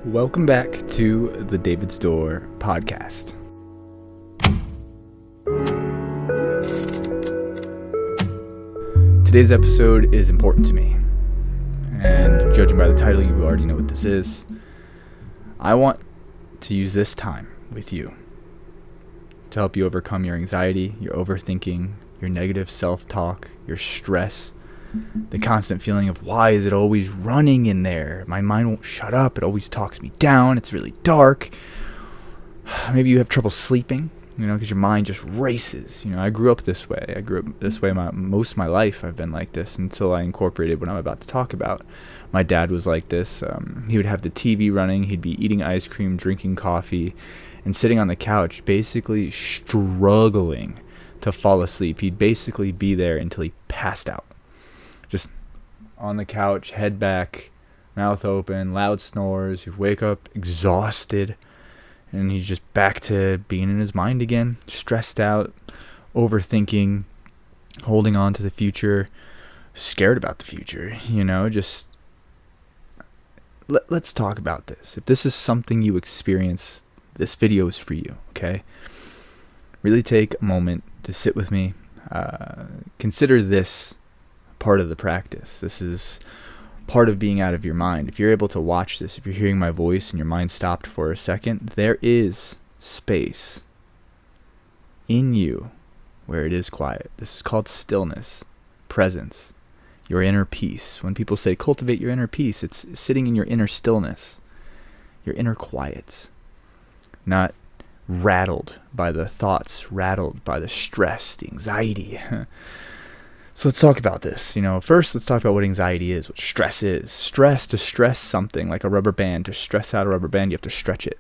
Welcome back to the David's Door podcast. Today's episode is important to me, and judging by the title, you already know what this is. I want to use this time with you to help you overcome your anxiety, your overthinking, your negative self-talk, your stress, the constant feeling of why is it always running in there? My mind won't shut up. It always talks me down. It's really dark. Maybe you have trouble sleeping, because your mind just races. I grew up this way. Most of my life. I've been like this until I incorporated what I'm about to talk about. My dad was like this. He would have the TV running. He'd be eating ice cream, drinking coffee, and sitting on the couch, basically struggling to fall asleep. He'd basically be there until he passed out. Just on the couch, head back, mouth open, loud snores. He'd wake up exhausted, and he's just back to being in his mind again, stressed out, overthinking, holding on to the future, scared about the future, just... Let's talk about this. If this is something you experience, this video is for you, okay? Really take a moment to sit with me. Consider this part of the practice. This is part of being out of your mind. If you're able to watch this, if you're hearing my voice and your mind stopped for a second, there is space in you where it is quiet. This is called stillness, presence, your inner peace. When people say cultivate your inner peace, it's sitting in your inner stillness, your inner quiet, not rattled by the thoughts, rattled by the stress, the anxiety. So let's talk about this. First, let's talk about what anxiety is, what stress is. Stress, to stress something like a rubber band, to stress out a rubber band, you have to stretch it.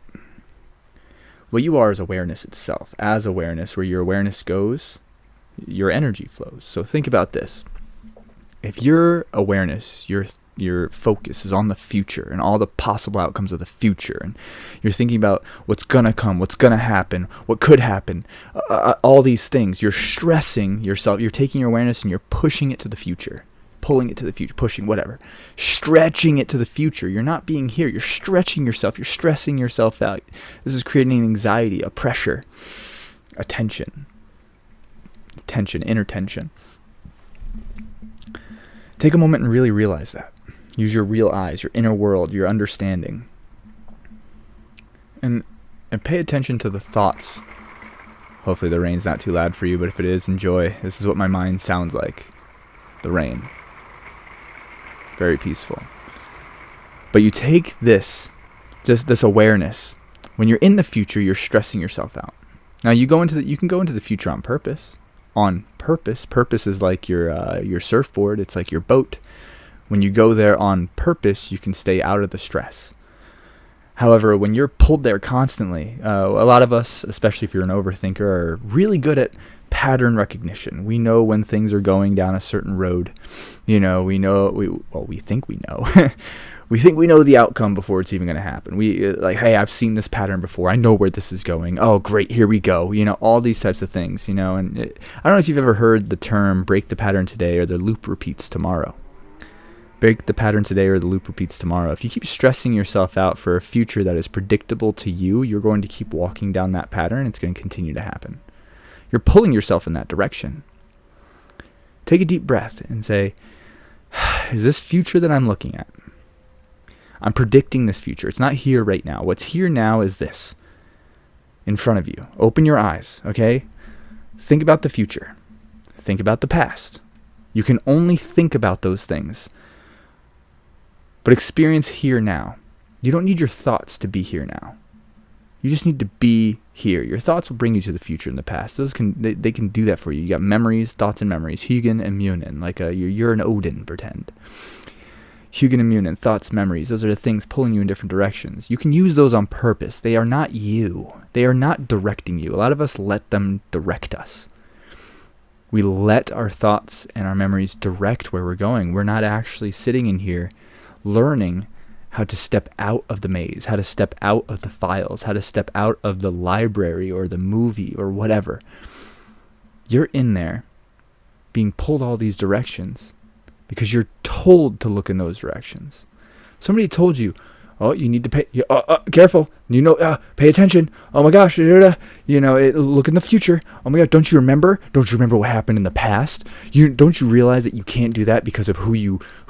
What you are is awareness itself. As awareness, where your awareness goes, your energy flows. So think about this. If your awareness, your focus is on the future and all the possible outcomes of the future, and you're thinking about what's gonna come, what's gonna happen, what could happen, all these things, you're stressing yourself. You're taking your awareness and you're pushing it to the future, pulling it to the future, pushing, whatever, stretching it to the future. You're not being here. You're stretching yourself. You're stressing yourself out. This is creating an anxiety, a pressure, a tension, inner tension. Take a moment and really realize that. Use your real eyes, your inner world, your understanding. And pay attention to the thoughts. Hopefully the rain's not too loud for you, but if it is, enjoy. This is what my mind sounds like. The rain. Very peaceful. But you take this, just this awareness. When you're in the future, you're stressing yourself out. Now you can go into the future on purpose. On purpose. Purpose is like your surfboard. It's like your boat. When you go there on purpose, you can stay out of the stress. However, when you're pulled there constantly, a lot of us, especially if you're an overthinker, are really good at pattern recognition. We know when things are going down a certain road. We think we know. We think we know the outcome before it's even going to happen. We hey, I've seen this pattern before. I know where this is going. Oh, great, here we go. All these types of things, and I don't know if you've ever heard the term break the pattern today or the loop repeats tomorrow. Break the pattern today or the loop repeats tomorrow. If you keep stressing yourself out for a future that is predictable to you, you're going to keep walking down that pattern. It's going to continue to happen. You're pulling yourself in that direction. Take a deep breath and say, is this future that I'm looking at? I'm predicting this future. It's not here right now. What's here now is this. In front of you. Open your eyes, okay? Think about the future. Think about the past. You can only think about those things. But experience here now. You don't need your thoughts to be here now. You just need to be here. Your thoughts will bring you to the future and the past. Those they can do that for you. You got memories, thoughts and memories. Hugin and Munin, like you're an Odin, pretend. Hugin and Munin, thoughts, memories. Those are the things pulling you in different directions. You can use those on purpose. They are not you. They are not directing you. A lot of us let them direct us. We let our thoughts and our memories direct where we're going. We're not actually sitting in here learning how to step out of the maze, how to step out of the files, how to step out of the library or the movie or whatever. You're in there being pulled all these directions because you're told to look in those directions. Somebody told you, Oh, you need to pay. Careful. Pay attention. Oh my gosh. Look in the future. Oh my God. Don't you remember? Don't you remember what happened in the past? Don't you realize that you can't do that because of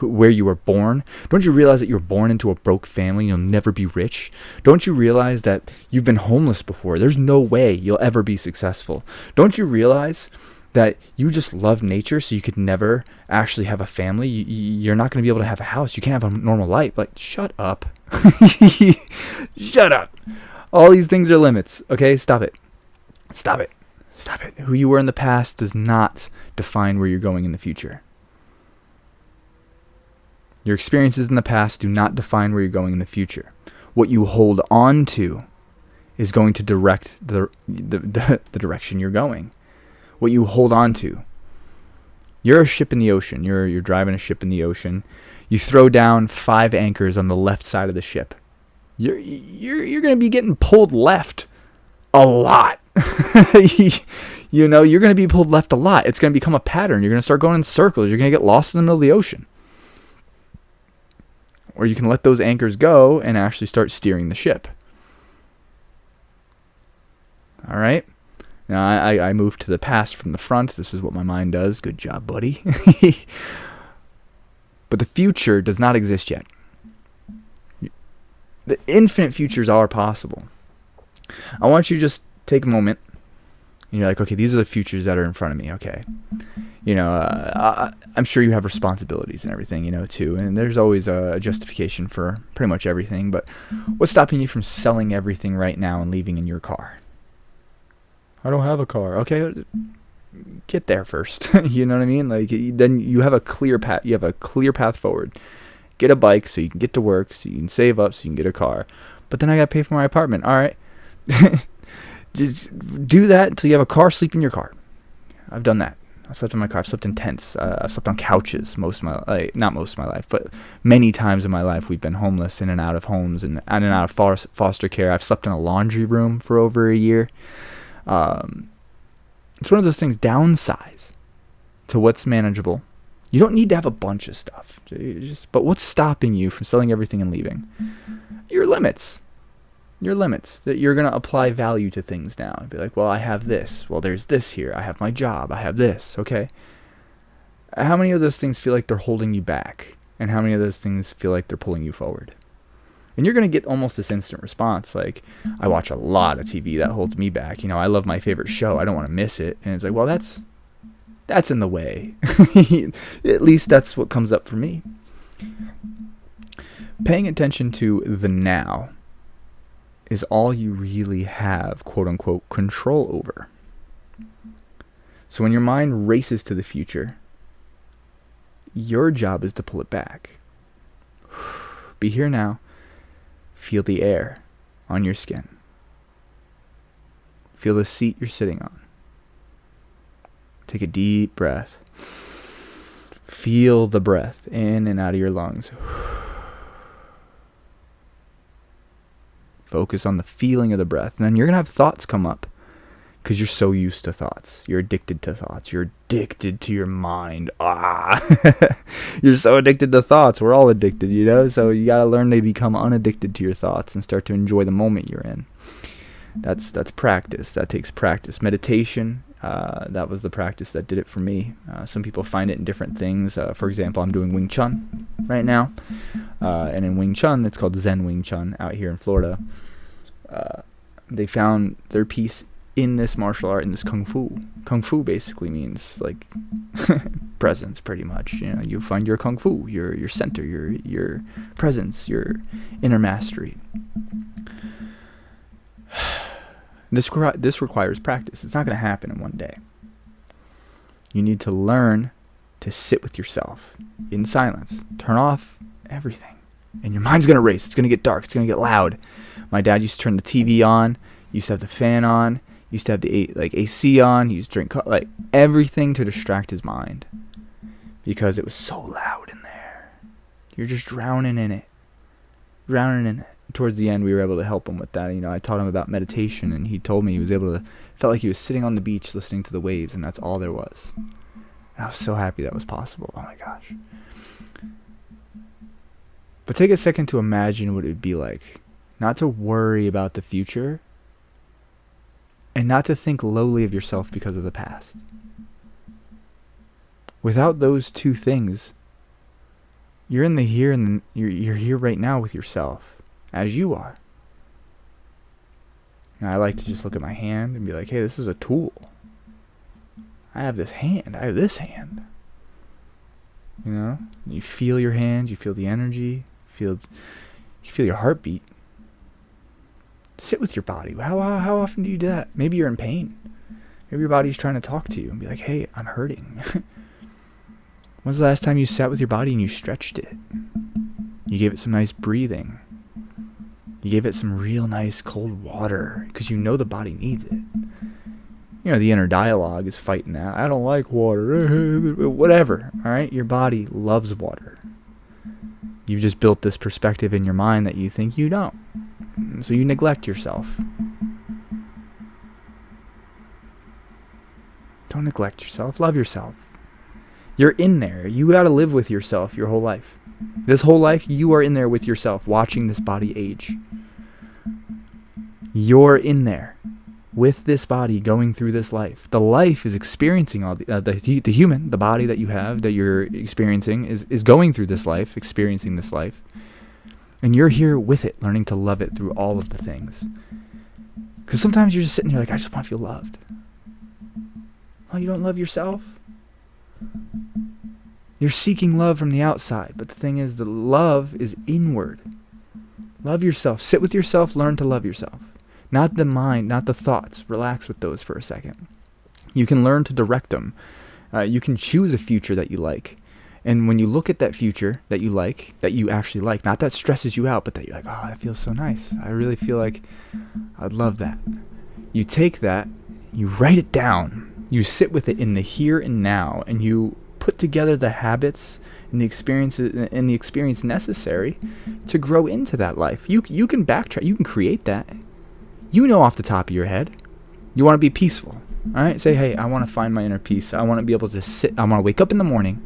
where you were born? Don't you realize that you're born into a broke family and you'll never be rich? Don't you realize that you've been homeless before? There's no way you'll ever be successful. Don't you realize that you just love nature, so you could never actually have a family? You're not going to be able to have a house. You can't have a normal life. Like, shut up. Shut up. All these things are limits. Okay, stop it. Stop it. Stop it. Who you were in the past does not define where you're going in the future. Your experiences in the past do not define where you're going in the future. What you hold on to is going to direct the direction you're going. What you hold on to. You're a ship in the ocean. You're driving a ship in the ocean. You throw down 5 anchors on the left side of the ship. You're going to be getting pulled left a lot. You're going to be pulled left a lot. It's going to become a pattern. You're going to start going in circles. You're going to get lost in the middle of the ocean. Or you can let those anchors go and actually start steering the ship. All right? Now, I moved to the past from the front. This is what my mind does. Good job, buddy. But the future does not exist yet. The infinite futures are possible. I want you to just take a moment. And you're like, okay, these are the futures that are in front of me. Okay. I'm sure you have responsibilities and everything, too. And there's always a justification for pretty much everything. But what's stopping you from selling everything right now and leaving in your car? I don't have a car. Okay, get there first. You know what I mean? Like, then you have a clear path. You have a clear path forward. Get a bike so you can get to work, so you can save up, so you can get a car. But then I got to pay for my apartment. All right. Just do that until you have a car. Sleep in your car. I've done that. I've slept in my car. I've slept in tents. I've slept on couches not most of my life, but many times in my life we've been homeless, in and out of homes and in and out of foster care. I've slept in a laundry room for over a year. It's one of those things. Downsize to what's manageable. You don't need to have a bunch of stuff. But what's stopping you from selling everything and leaving? Your limits. Your limits. That you're going to apply value to things now. Be like, well, I have this. Well, there's this here. I have my job. I have this. Okay. How many of those things feel like they're holding you back? And how many of those things feel like they're pulling you forward? And you're going to get almost this instant response. Like, I watch a lot of TV that holds me back. I love my favorite show. I don't want to miss it. And it's like, well, that's in the way. At least that's what comes up for me. Paying attention to the now is all you really have, quote unquote, control over. So when your mind races to the future, your job is to pull it back. Be here now. Feel the air on your skin. Feel the seat you're sitting on. Take a deep breath. Feel the breath in and out of your lungs. Focus on the feeling of the breath. And then you're going to have thoughts come up because you're so used to thoughts. You're addicted to thoughts. You're addicted to your mind. You're so addicted to thoughts. We're all addicted, So you got to learn to become unaddicted to your thoughts and start to enjoy the moment you're in. That's practice. That takes practice. Meditation, that was the practice that did it for me. Some people find it in different things. For example, I'm doing Wing Chun right now. And in Wing Chun, it's called Zen Wing Chun out here in Florida. They found their peace in this martial art, in this Kung Fu. Kung Fu basically means like presence, pretty much. You find your Kung Fu, your center, your presence, your inner mastery. This requires practice. It's not going to happen in one day. You need to learn to sit with yourself in silence. Turn off everything. And your mind's going to race. It's going to get dark. It's going to get loud. My dad used to turn the TV on. Used to have the fan on. Used to have the AC on. He used to drink everything to distract his mind. Because it was so loud in there. You're just drowning in it. Towards the end, we were able to help him with that. I taught him about meditation, and he told me he was felt like he was sitting on the beach listening to the waves, and that's all there was. And I was so happy that was possible. Oh my gosh. But take a second to imagine what it would be like not to worry about the future and not to think lowly of yourself because of the past. Without those two things, you're in the here and you're here right now with yourself as you are. And I like to just look at my hand and be like, hey, this is a tool. I have this hand. I have this hand. You know? You feel your hands. You feel the energy. You feel your heartbeat. Sit with your body. How often do you do that? Maybe you're in pain. Maybe your body's trying to talk to you and be like, hey, I'm hurting. When's the last time you sat with your body and you stretched it? You gave it some nice breathing. You gave it some real nice cold water because you know the body needs it. You know, the inner dialogue is fighting that. I don't like water. Whatever. All right? Your body loves water. You've just built this perspective in your mind that you think you don't. So you neglect yourself. Don't neglect yourself. Love yourself. You're in there. You got to live with yourself your whole life. This whole life, you are in there with yourself, watching this body age. You're in there with this body going through this life. The life is experiencing all the human, the body that you have, that you're experiencing, is going through this life, experiencing this life. And you're here with it, learning to love it through all of the things. Because sometimes you're just sitting there like, I just want to feel loved. Oh, you don't love yourself? You're seeking love from the outside. But the thing is, the love is inward. Love yourself. Sit with yourself. Learn to love yourself. Not the mind, not the thoughts. Relax with those for a second. You can learn to direct them. You can choose a future that you like. And when you look at that future that you like, that you actually like, not that stresses you out, but that you're like, oh, that feels so nice. I really feel like I'd love that. You take that, you write it down, you sit with it in the here and now, and you put together the habits and the experience necessary to grow into that life. You can backtrack, you can create that. You know off the top of your head. You want to be peaceful. All right? Say, hey, I want to find my inner peace. I want to be able to sit. I want to wake up in the morning.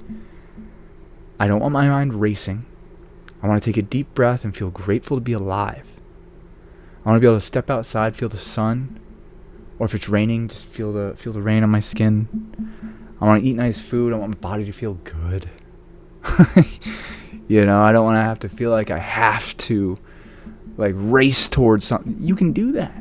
I don't want my mind racing. I want to take a deep breath and feel grateful to be alive. I want to be able to step outside, feel the sun. Or if it's raining, just feel the rain on my skin. I want to eat nice food. I want my body to feel good. You know, I don't want to have to feel like I have to like race towards something. You can do that.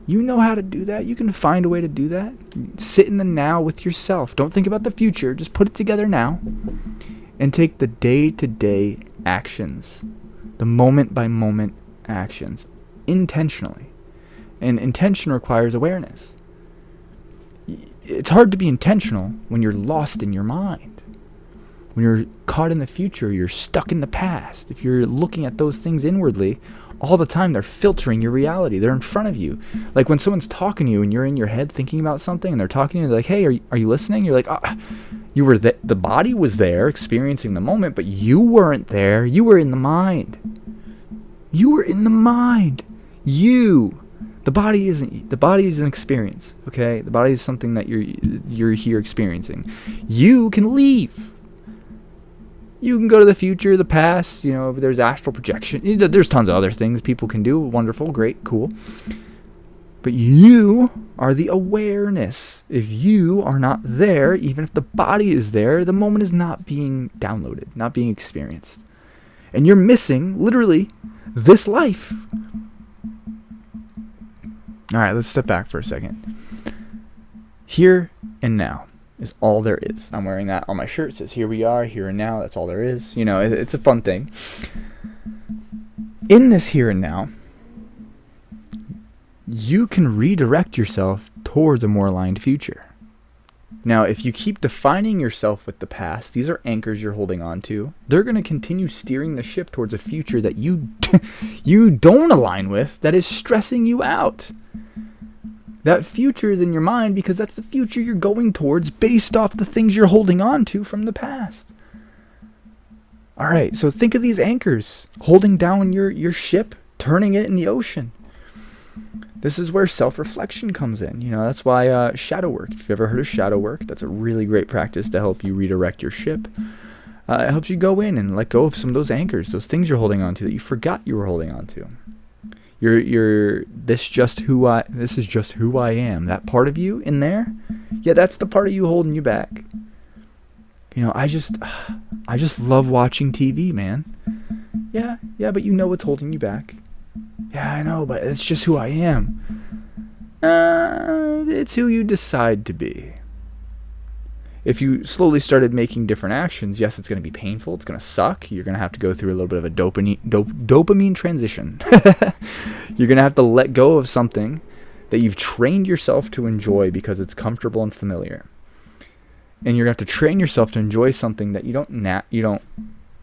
You know how to do that. You can find a way to do that. Sit in the now with yourself. Don't think about the future. Just put it together now. And take the day-to-day actions. The moment-by-moment actions. Intentionally. And intention requires awareness. It's hard to be intentional when you're lost in your mind. When you're caught in the future, you're stuck in the past. If you're looking at those things inwardly, all the time they're filtering your reality. They're in front of you. Like when someone's talking to you and you're in your head thinking about something and they're talking to you, they're like, hey, are you listening? You're like, you were the body was there experiencing the moment, but you weren't there. You were in the mind. You were in the mind. The body is an experience, okay? The body is something that you're here experiencing. You can leave. You can go to the future, the past, you know, there's astral projection. There's tons of other things people can do. Wonderful, great, cool. But you are the awareness. If you are not there, even if the body is there, the moment is not being downloaded, not being experienced. And you're missing, literally, this life. All right, let's step back for a second. Here and now is all there is. I'm wearing that on my shirt. It says here we are, here and now. That's all there is. You know, it's a fun thing. In this here and now, you can redirect yourself towards a more aligned future. Now, if you keep defining yourself with the past, these are anchors you're holding on to. They're going to continue steering the ship towards a future that you don't align with, that is stressing you out. That future is in your mind because that's the future you're going towards based off the things you're holding on to from the past. All right, so think of these anchors holding down your ship, turning it in the ocean. This is where self-reflection comes in. You know, that's why shadow work. If you've ever heard of shadow work, that's a really great practice to help you redirect your ship. It helps you go in and let go of some of those anchors, those things you're holding on to that you forgot you were holding on to. This is just who I am. That part of you in there, yeah, that's the part of you holding you back. I just love watching TV, man. Yeah, but you know what's holding you back. Yeah, I know, but it's just who I am. It's who you decide to be. If you slowly started making different actions, yes, it's going to be painful. It's going to suck. You're going to have to go through a little bit of a dopamine transition. You're going to have to let go of something that you've trained yourself to enjoy because it's comfortable and familiar. And you're going to have to train yourself to enjoy something that you don't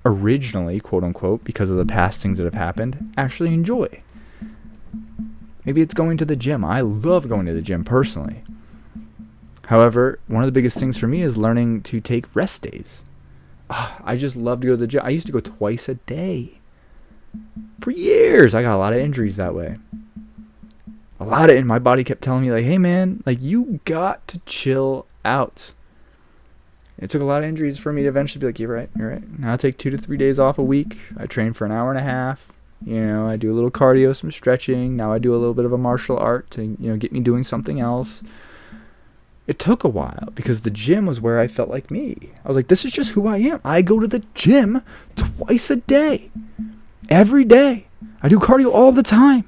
originally, quote unquote, because of the past things that have happened, actually enjoy. Maybe it's going to the gym. I love going to the gym personally. However, one of the biggest things for me is learning to take rest days. I just love to go to the gym. I used to go twice a day. For years, I got a lot of injuries that way. And my body kept telling me, like, hey man, like, you got to chill out. It took a lot of injuries for me to eventually be like, you're right. Now I take 2 to 3 days off a week. I train for an hour and a half. I do a little cardio, some stretching. Now I do a little bit of a martial art to, get me doing something else. It took a while because the gym was where I felt like me. I was like, this is just who I am. I go to the gym twice a day. Every day. I do cardio all the time.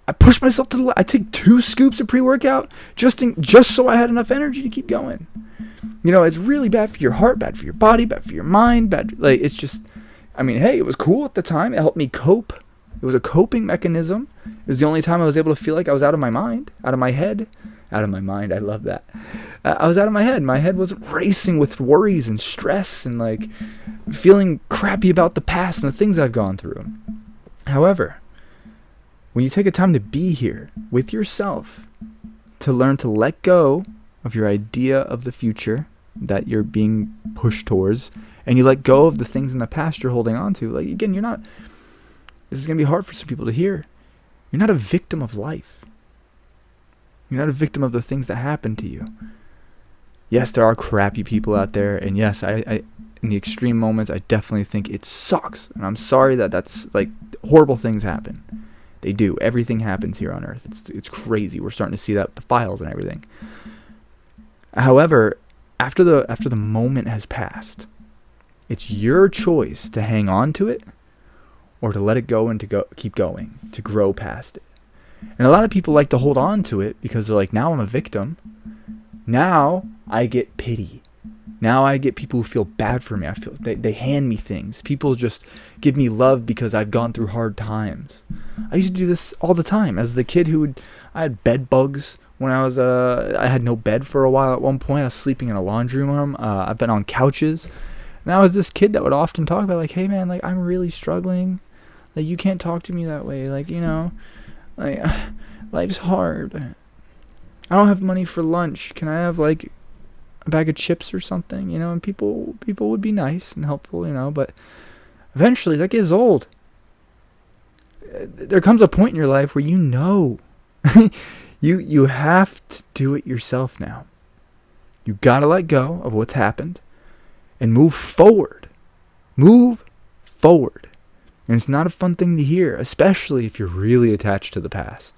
I push myself to the I take 2 scoops of pre-workout just so I had enough energy to keep going. It's really bad for your heart, bad for your body, bad for your mind, it's just, hey, it was cool at the time. It helped me cope. It was a coping mechanism. It was the only time I was able to feel like I was out of my mind, out of my head. Out of my mind, I love that. I was out of my head. My head was racing with worries and stress and feeling crappy about the past and the things I've gone through. However, when you take a time to be here with yourself, to learn to let go of your idea of the future that you're being pushed towards, and you let go of the things in the past you're holding on to, again, this is going to be hard for some people to hear. You're not a victim of life. You're not a victim of the things that happen to you. Yes, there are crappy people out there, and yes, I in the extreme moments, I definitely think it sucks, and I'm sorry that's horrible things happen. They do. Everything happens here on Earth. It's crazy. We're starting to see that with the files and everything. However, after the moment has passed, it's your choice to hang on to it, or to let it go and to keep going, to grow past it. And a lot of people like to hold on to it because they're like, now I'm a victim. Now I get pity. Now I get people who feel bad for me. I feel they hand me things. People just give me love because I've gone through hard times. I used to do this all the time. As the kid I had bed bugs when I had no bed for a while. At one point I was sleeping in a laundry room. I've been on couches. And I was this kid that would often talk about hey man, I'm really struggling. You can't talk to me that way. Life's hard. I don't have money for lunch. Can I have a bag of chips or something? And people would be nice and helpful, but eventually that gets old. There comes a point in your life where you have to do it yourself now. You got to let go of what's happened and move forward. Move forward. And it's not a fun thing to hear, especially if you're really attached to the past.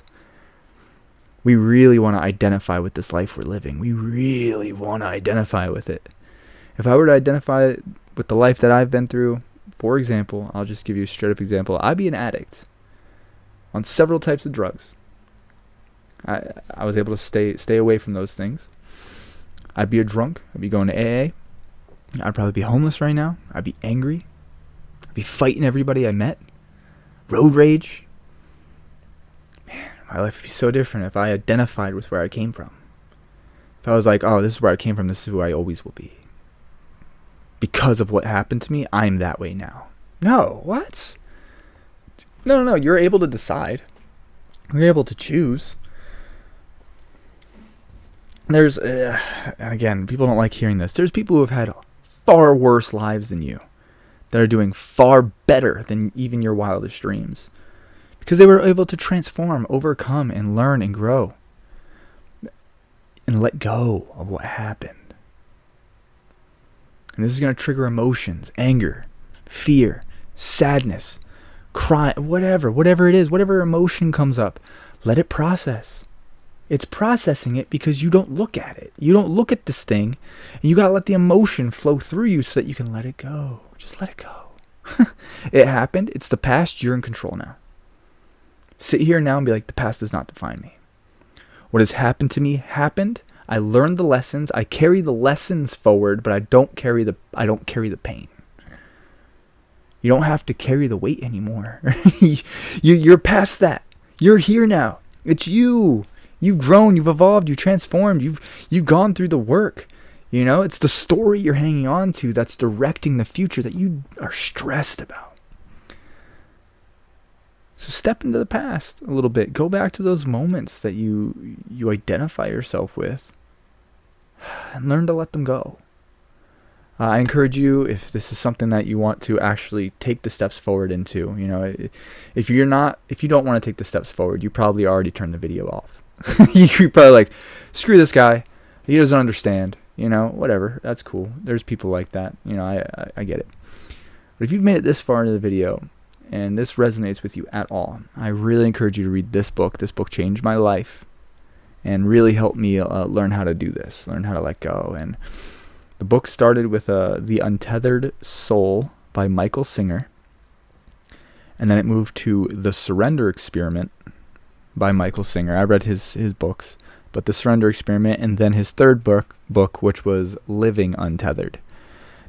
We really want to identify with this life we're living. We really want to identify with it. If I were to identify with the life that I've been through, for example, I'll just give you a straight up example. I'd be an addict on several types of drugs. I was able to stay away from those things. I'd be a drunk. I'd be going to AA. I'd probably be homeless right now. I'd be angry. I'd be fighting everybody I met. Road rage. Man, my life would be so different if I identified with where I came from. If I was like, oh, this is where I came from, this is who I always will be. Because of what happened to me, I'm that way now. No, what? No, you're able to decide. You're able to choose. There's, again, people don't like hearing this. There's people who have had far worse lives than you, that are doing far better than even your wildest dreams, because they were able to transform, overcome, and learn and grow and let go of what happened. And this is going to trigger emotions, anger, fear, sadness, cry, whatever it is, whatever emotion comes up, let it process. It's processing it because you don't look at it. You don't look at this thing, and you got to let the emotion flow through you so that you can let it go. Just let it go. It happened. It's the past. You're in control now. Sit here now and be like, the past does not define me. What has happened to me happened. I learned the lessons. I carry the lessons forward, but I don't carry the pain. You don't have to carry the weight anymore. You're past that. You're here now. It's you. You've grown, you've evolved, you've transformed, you've gone through the work. You know, it's the story you're hanging on to that's directing the future that you are stressed about. So step into the past a little bit. Go back to those moments that you identify yourself with and learn to let them go. I encourage you, if this is something that you want to actually take the steps forward into, you know, if you don't want to take the steps forward, you probably already turned the video off. You're probably like, screw this guy. He doesn't understand. You know, whatever. That's cool. There's people like that. You know, I get it. But if you've made it this far into the video and this resonates with you at all, I really encourage you to read this book. This book changed my life and really helped me learn how to do this, learn how to let go. And the book started with The Untethered Soul by Michael Singer. And then it moved to The Surrender Experiment by Michael Singer. I read his books, but The Surrender Experiment, and then his third book, which was Living Untethered.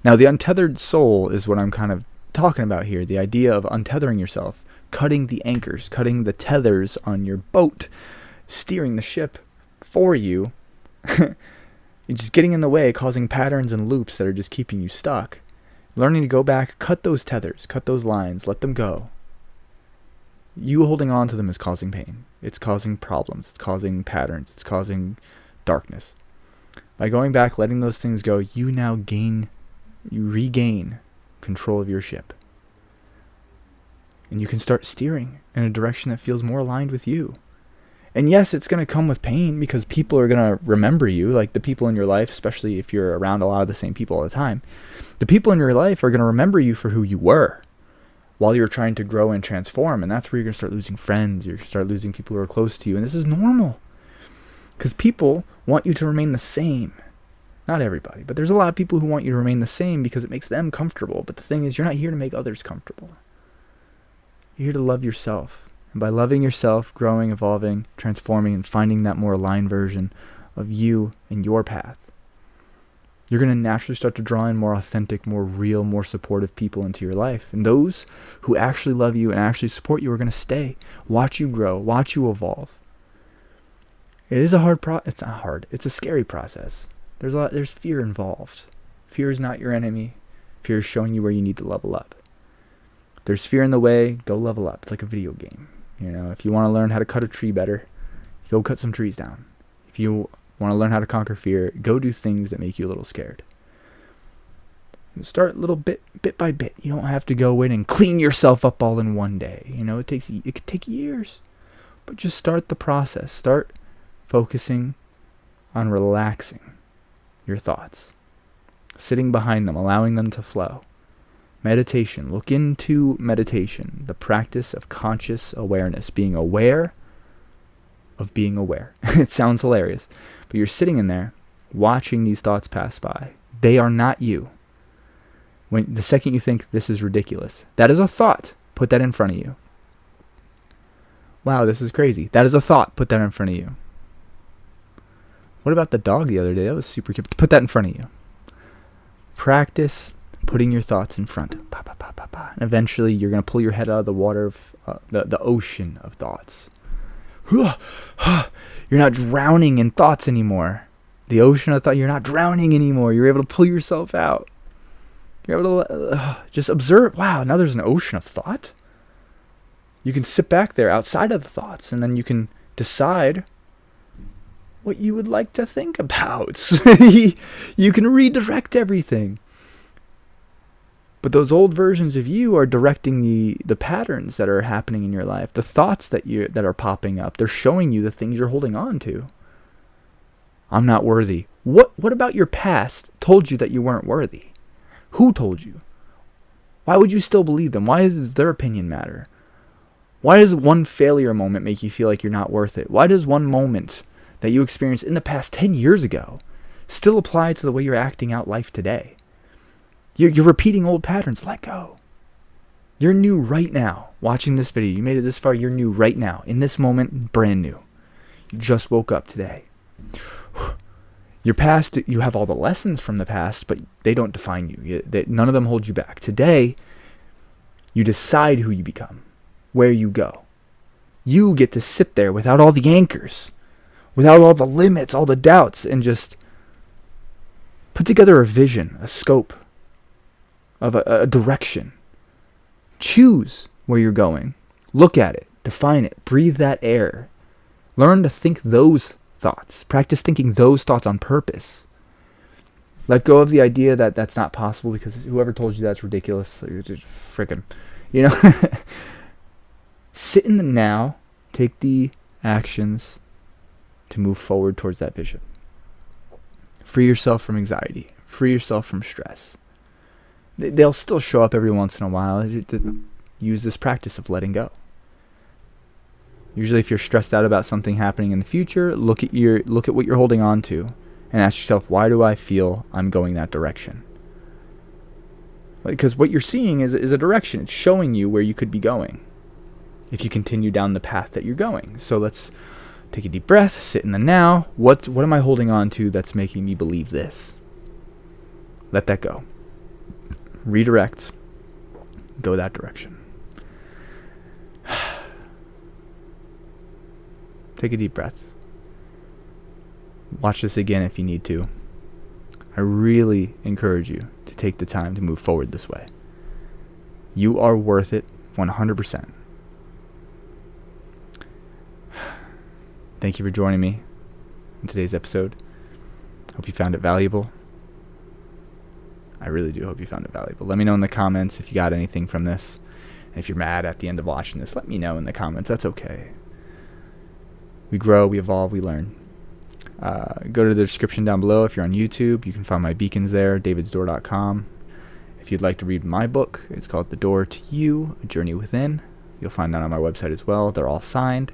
Now, the untethered soul is what I'm kind of talking about here, the idea of untethering yourself, cutting the anchors, cutting the tethers on your boat, steering the ship for you. You're just getting in the way, causing patterns and loops that are just keeping you stuck. Learning to go back, cut those tethers, cut those lines, let them go. You holding on to them is causing pain. It's causing problems. It's causing patterns. It's causing darkness. By going back, letting those things go, you regain control of your ship. And you can start steering in a direction that feels more aligned with you. And yes, it's going to come with pain because people are going to remember you, like the people in your life, especially if you're around a lot of the same people all the time. The people in your life are going to remember you for who you were while you're trying to grow and transform. And that's where you're going to start losing friends. You're going to start losing people who are close to you. And this is normal because people want you to remain the same. Not everybody, but there's a lot of people who want you to remain the same because it makes them comfortable. But the thing is, you're not here to make others comfortable. You're here to love yourself. And by loving yourself, growing, evolving, transforming, and finding that more aligned version of you and your path, you're going to naturally start to draw in more authentic, more real, more supportive people into your life. And those who actually love you and actually support you are going to stay, watch you grow, watch you evolve. It is a hard it's not hard. It's a scary process. There's fear involved. Fear is not your enemy. Fear is showing you where you need to level up. If there's fear in the way, go level up. It's like a video game. You know, if you want to learn how to cut a tree better, go cut some trees down. If you want to learn how to conquer fear, go do things that make you a little scared. Start little bit by bit. You don't have to go in and clean yourself up all in one day. You know, it could take years. But just start the process. Start focusing on relaxing your thoughts, sitting behind them, allowing them to flow. Meditation. Look into meditation, the practice of conscious awareness, being aware of being aware. It sounds hilarious, but you're sitting in there watching these thoughts pass by. They are not you. When the second you think this is ridiculous, that is a thought. Put that in front of you. Wow, this is crazy. That is a thought. Put that in front of you. What about the dog the other day? That was super cute. Put that in front of you. Practice putting your thoughts in front. And eventually you're going to pull your head out of the water of the ocean of thoughts. You're not drowning in thoughts anymore. The ocean of thought, you're not drowning anymore. You're able to pull yourself out. You're able to just observe. Wow, now there's an ocean of thought. You can sit back there outside of the thoughts, and then you can decide what you would like to think about. You can redirect everything. But those old versions of you are directing the patterns that are happening in your life, the thoughts that are popping up. They're showing you the things you're holding on to. I'm not worthy. What about your past told you that you weren't worthy? Who told you? Why would you still believe them? Why does their opinion matter? Why does one failure moment make you feel like you're not worth it? Why does one moment that you experienced in the past 10 years ago still apply to the way you're acting out life today? You're repeating old patterns. Let go. You're new right now. Watching this video, you made it this far, you're new right now. In this moment, brand new. You just woke up today. Your past, you have all the lessons from the past, but they don't define you. None of them hold you back. Today, you decide who you become, where you go. You get to sit there without all the anchors, without all the limits, all the doubts, and just put together a vision, a scope of a direction. Choose where you're going. Look at it. Define it. Breathe that air. Learn to think those thoughts. Practice thinking those thoughts on purpose. Let go of the idea that that's not possible because whoever told you that's ridiculous, you're just freaking, Sit in the now. Take the actions to move forward towards that vision. Free yourself from anxiety. Free yourself from stress. They'll still show up every once in a while. Use this practice of letting go. Usually if you're stressed out about something happening in the future, look at what you're holding on to and ask yourself, why do I feel I'm going that direction? Because what you're seeing is a direction. It's showing you where you could be going if you continue down the path that you're going. So let's take a deep breath, sit in the now. What am I holding on to that's making me believe this? Let that go. Redirect. Go that direction. Take a deep breath. Watch this again if you need to. I really encourage you to take the time to move forward this way. You are worth it 100%. Thank you for joining me in today's episode. Hope you found it valuable. I really do hope you found it valuable. Let me know in the comments if you got anything from this. And if you're mad at the end of watching this, let me know in the comments. That's okay. We grow, we evolve, we learn. Go to the description down below. If you're on YouTube, you can find my beacons there, davidsdoor.com. If you'd like to read my book, it's called The Door to You, A Journey Within. You'll find that on my website as well. They're all signed.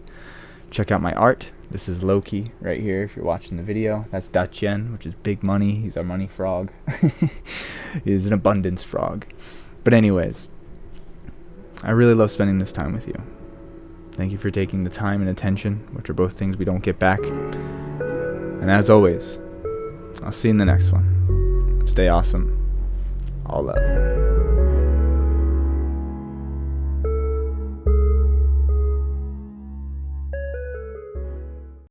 Check out my art. This is Loki right here if you're watching the video. That's Dachien, which is big money. He's our money frog. He's an abundance frog. But anyways, I really love spending this time with you. Thank you for taking the time and attention, which are both things we don't get back. And as always, I'll see you in the next one. Stay awesome. All love.